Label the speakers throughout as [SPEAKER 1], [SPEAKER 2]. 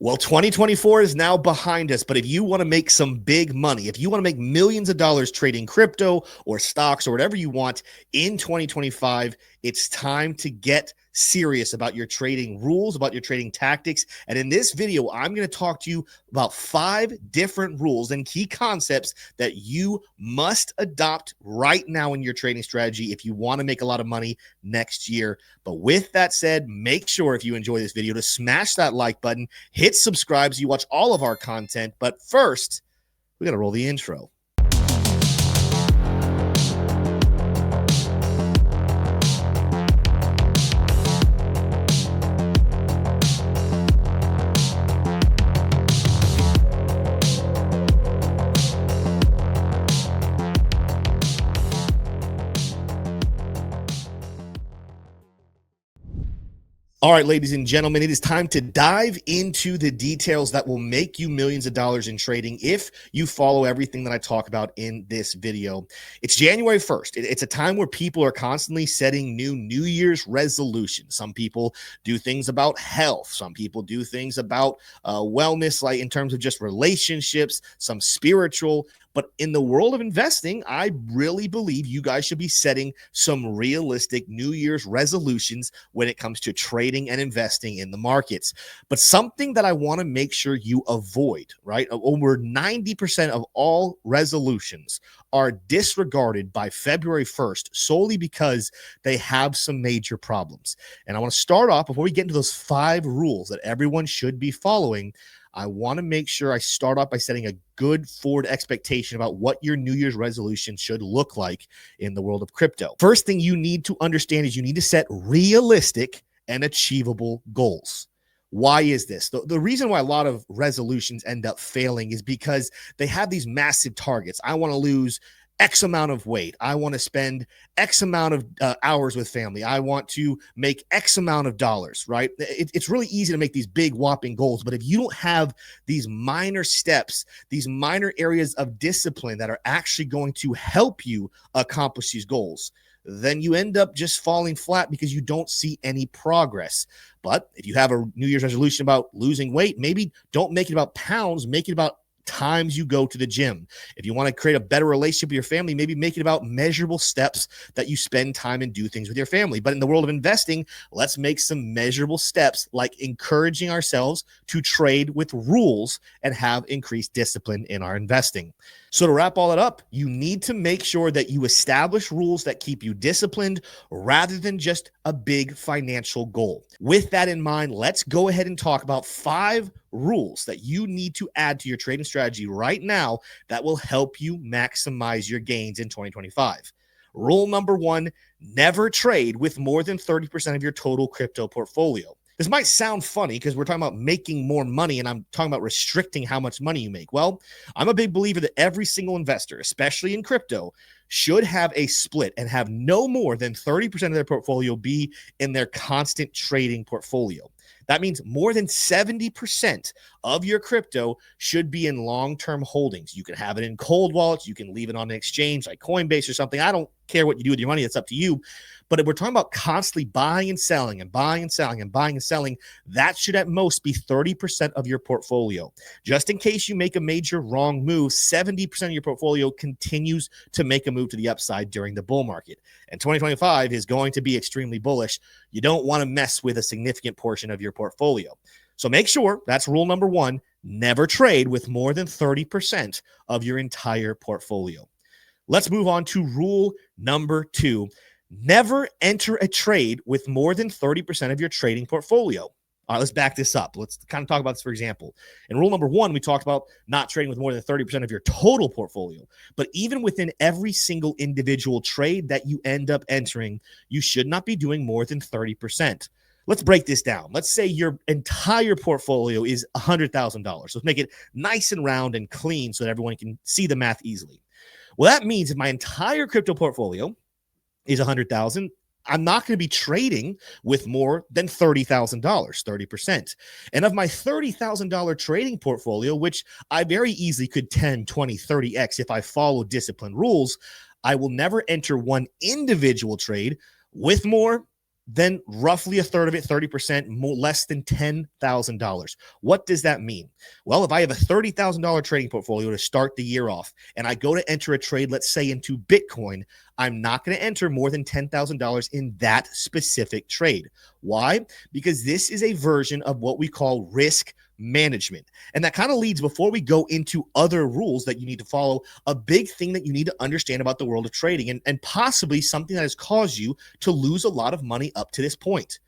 [SPEAKER 1] Well, 2024 is now behind us, but if you want to make some big money, if you want to make millions of dollars trading crypto or stocks or whatever you want in 2025, it's time to get serious about your trading rules, about your trading tactics. And in this video, I'm going to talk to you about 5 different rules and key concepts that you must adopt right now in your trading strategy if you want to make a lot of money next year. But with that said, make sure if you enjoy this video to smash that like button, hit subscribe so you watch all of our content. But first, we got to roll the intro. All right, ladies and gentlemen, it is time to dive into the details that will make you millions of dollars in trading if you follow everything that I talk about in this video. It's January 1st. It's a time where people are constantly setting New Year's resolutions. Some people do things about health. Some people do things about wellness, like in terms of just relationships, some spiritual. But in the world of investing, I really believe you guys should be setting some realistic New Year's resolutions when it comes to trading and investing in the markets. But something that I want to make sure you avoid, right? Over 90% of all resolutions are disregarded by February 1st solely because they have some major problems. And I want to start off, before we get into those 5 rules that everyone should be following, I want to make sure I start off by setting a good forward expectation about what your New Year's resolution should look like in the world of crypto. First thing you need to understand is you need to set realistic and achievable goals. Why is this? The reason why a lot of resolutions end up failing is because they have these massive targets. I want to lose X amount of weight. I want to spend X amount of hours with family. I want to make X amount of dollars, right? It's really easy to make these big whopping goals, but if you don't have these minor steps, these minor areas of discipline that are actually going to help you accomplish these goals, then you end up just falling flat because you don't see any progress. But if you have a New Year's resolution about losing weight, maybe don't make it about pounds, make it about times you go to the gym. If you want to create a better relationship with your family, maybe make it about measurable steps that you spend time and do things with your family. But in the world of investing, let's make some measurable steps like encouraging ourselves to trade with rules and have increased discipline in our investing. So to wrap all that up, you need to make sure that you establish rules that keep you disciplined rather than just a big financial goal. With that in mind, let's go ahead and talk about 5 rules that you need to add to your trading strategy right now that will help you maximize your gains in 2025. Rule number 1, never trade with more than 30% of your total crypto portfolio. This might sound funny because we're talking about making more money and I'm talking about restricting how much money you make. Well, I'm a big believer that every single investor, especially in crypto, should have a split and have no more than 30% of their portfolio be in their constant trading portfolio. That means more than 70% of your crypto should be in long-term holdings. You can have it in cold wallets. You can leave it on an exchange like Coinbase or something. I don't care what you do with your money. It's up to you. But if we're talking about constantly buying and selling and buying and selling and buying and selling, that should at most be 30% of your portfolio. Just in case you make a major wrong move, 70% of your portfolio continues to make a move to the upside during the bull market. And 2025 is going to be extremely bullish. You don't want to mess with a significant portion of your portfolio. So make sure, that's rule number 1, never trade with more than 30% of your entire portfolio. Let's move on to rule number 2. Never enter a trade with more than 30% of your trading portfolio. All right, let's back this up. Let's kind of talk about this, for example. In rule number 1, we talked about not trading with more than 30% of your total portfolio. But even within every single individual trade that you end up entering, you should not be doing more than 30%. Let's break this down. Let's say your entire portfolio is $100,000. Let's make it nice and round and clean so that everyone can see the math easily. Well, that means if my entire crypto portfolio is $100,000, I'm not going to be trading with more than $30,000, 30%. And of my $30,000 trading portfolio, which I very easily could 10, 20, 30x if I follow disciplined rules, I will never enter one individual trade with more then roughly a third of it, 30%, more, less than $10,000. What does that mean? Well, if I have a $30,000 trading portfolio to start the year off and I go to enter a trade, let's say into Bitcoin, I'm not going to enter more than $10,000 in that specific trade. Why? Because this is a version of what we call risk management. And that kind of leads, before we go into other rules that you need to follow, a big thing that you need to understand about the world of trading, and possibly something that has caused you to lose a lot of money up to this point.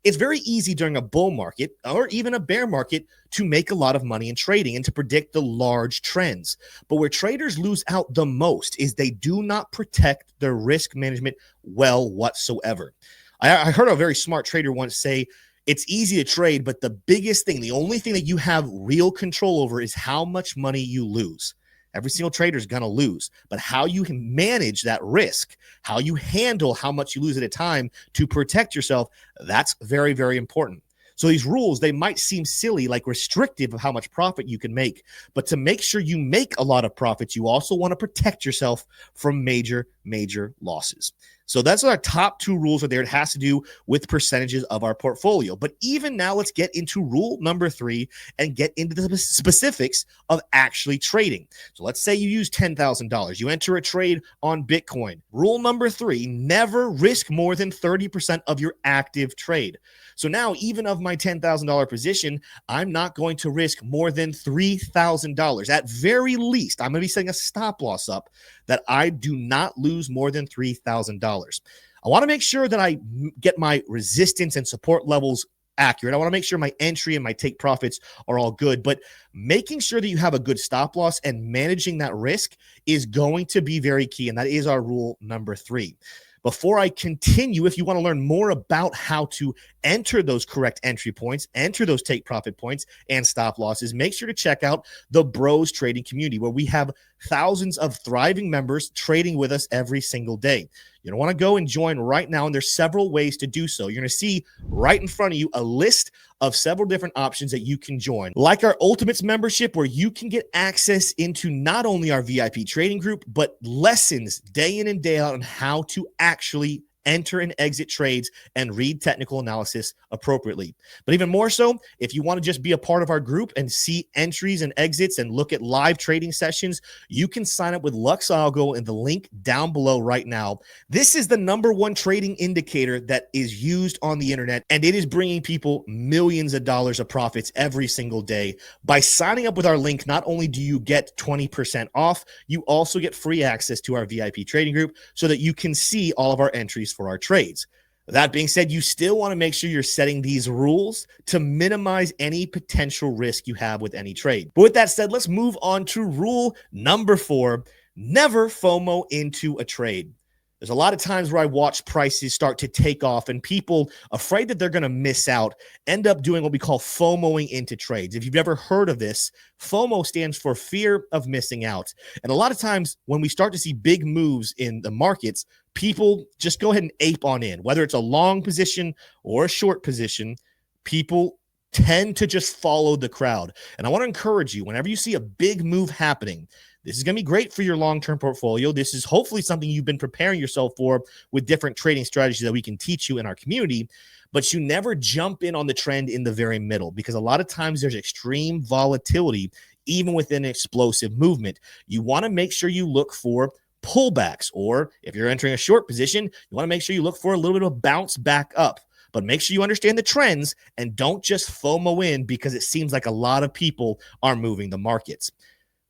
[SPEAKER 1] It's very easy during a bull market or even a bear market to make a lot of money in trading and to predict the large trends. But where traders lose out the most is they do not protect their risk management well whatsoever. I heard a very smart trader once say, it's easy to trade, but the biggest thing, the only thing that you have real control over is how much money you lose. Every single trader is going to lose, but how you can manage that risk, how you handle how much you lose at a time to protect yourself, that's very, very important. So these rules, they might seem silly, like restrictive of how much profit you can make, but to make sure you make a lot of profits, you also want to protect yourself from major, major losses. So that's our top two rules are there. It has to do with percentages of our portfolio. But even now, let's get into rule number 3 and get into the specifics of actually trading. So let's say you use $10,000. You enter a trade on Bitcoin. Rule number 3, never risk more than 30% of your active trade. So now, even of my $10,000 position, I'm not going to risk more than $3,000. At very least, I'm going to be setting a stop loss up that I do not lose more than $3,000. I want to make sure that I get my resistance and support levels accurate. I want to make sure my entry and my take profits are all good, but making sure that you have a good stop loss and managing that risk is going to be very key. And that is our rule number 3. Before I continue, if you want to learn more about how to enter those correct entry points, enter those take profit points and stop losses, make sure to check out the Bros Trading community, where we have thousands of thriving members trading with us every single day. You don't want to go and join right now, and there's several ways to do so. You're going to see right in front of you a list of several different options that you can join, like our Ultimates membership, where you can get access into not only our VIP trading group, but lessons day in and day out on how to actually enter and exit trades and read technical analysis appropriately. But even more so, if you want to just be a part of our group and see entries and exits and look at live trading sessions, you can sign up with Lux Algo in the link down below right now. This is the #1 trading indicator that is used on the internet, and it is bringing people millions of dollars of profits every single day. By signing up with our link, not only do you get 20% off, you also get free access to our VIP trading group so that you can see all of our entries for our trades. That being said, you still want to make sure you're setting these rules to minimize any potential risk you have with any trade. But with that said, let's move on to rule number 4, never FOMO into a trade. There's a lot of times where I watch prices start to take off and people, afraid that they're going to miss out, end up doing what we call FOMOing into trades. If you've never heard of this, FOMO stands for fear of missing out. And a lot of times when we start to see big moves in the markets, people just go ahead and ape on in. Whether it's a long position or a short position, people tend to just follow the crowd. And I want to encourage you, whenever you see a big move happening, this is going to be great for your long-term portfolio. This is hopefully something you've been preparing yourself for with different trading strategies that we can teach you in our community, but you never jump in on the trend in the very middle, because a lot of times there's extreme volatility even within an explosive movement. You want to make sure you look for pullbacks, or if you're entering a short position, you want to make sure you look for a little bit of a bounce back up. But make sure you understand the trends and don't just FOMO in because it seems like a lot of people are moving the markets.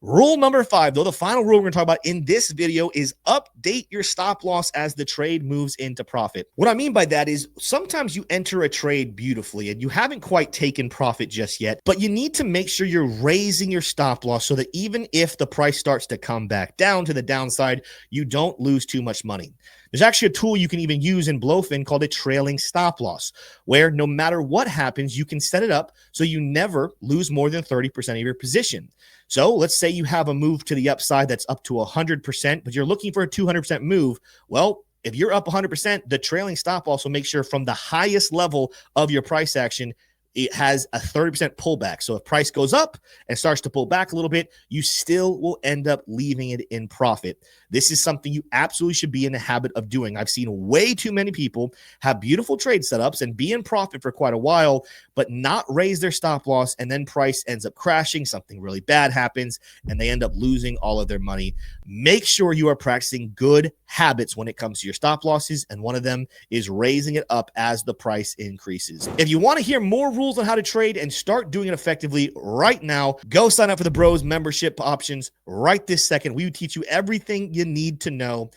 [SPEAKER 1] Rule number 5, though, the final rule we're going to talk about in this video, is update your stop loss as the trade moves into profit. What I mean by that is sometimes you enter a trade beautifully and you haven't quite taken profit just yet, but you need to make sure you're raising your stop loss so that even if the price starts to come back down to the downside, you don't lose too much money. There's actually a tool you can even use in Blofin called a trailing stop loss, where no matter what happens, you can set it up so you never lose more than 30% of your position. So let's say you have a move to the upside that's up to 100%, but you're looking for a 200% move. Well, if you're up 100%, the trailing stop loss will make sure from the highest level of your price action, it has a 30% pullback. So if price goes up and starts to pull back a little bit, you still will end up leaving it in profit. This is something you absolutely should be in the habit of doing. I've seen way too many people have beautiful trade setups and be in profit for quite a while, but not raise their stop loss, and then price ends up crashing, something really bad happens, and they end up losing all of their money. Make sure you are practicing good habits when it comes to your stop losses, and one of them is raising it up as the price increases. If you want to hear more rules on how to trade and start doing it effectively right now, go sign up for the Bros membership options right this second. We will teach you everything you need to know.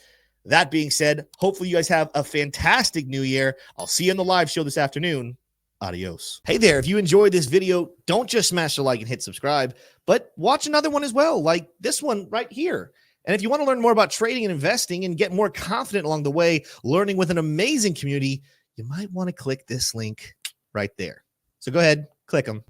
[SPEAKER 1] That being said, hopefully you guys have a fantastic new year. I'll see you on the live show this afternoon. Adios. Hey there, if you enjoyed this video, don't just smash the like and hit subscribe, but watch another one as well, like this one right here. And if you want to learn more about trading and investing and get more confident along the way, learning with an amazing community, you might want to click this link right there. So go ahead, click them.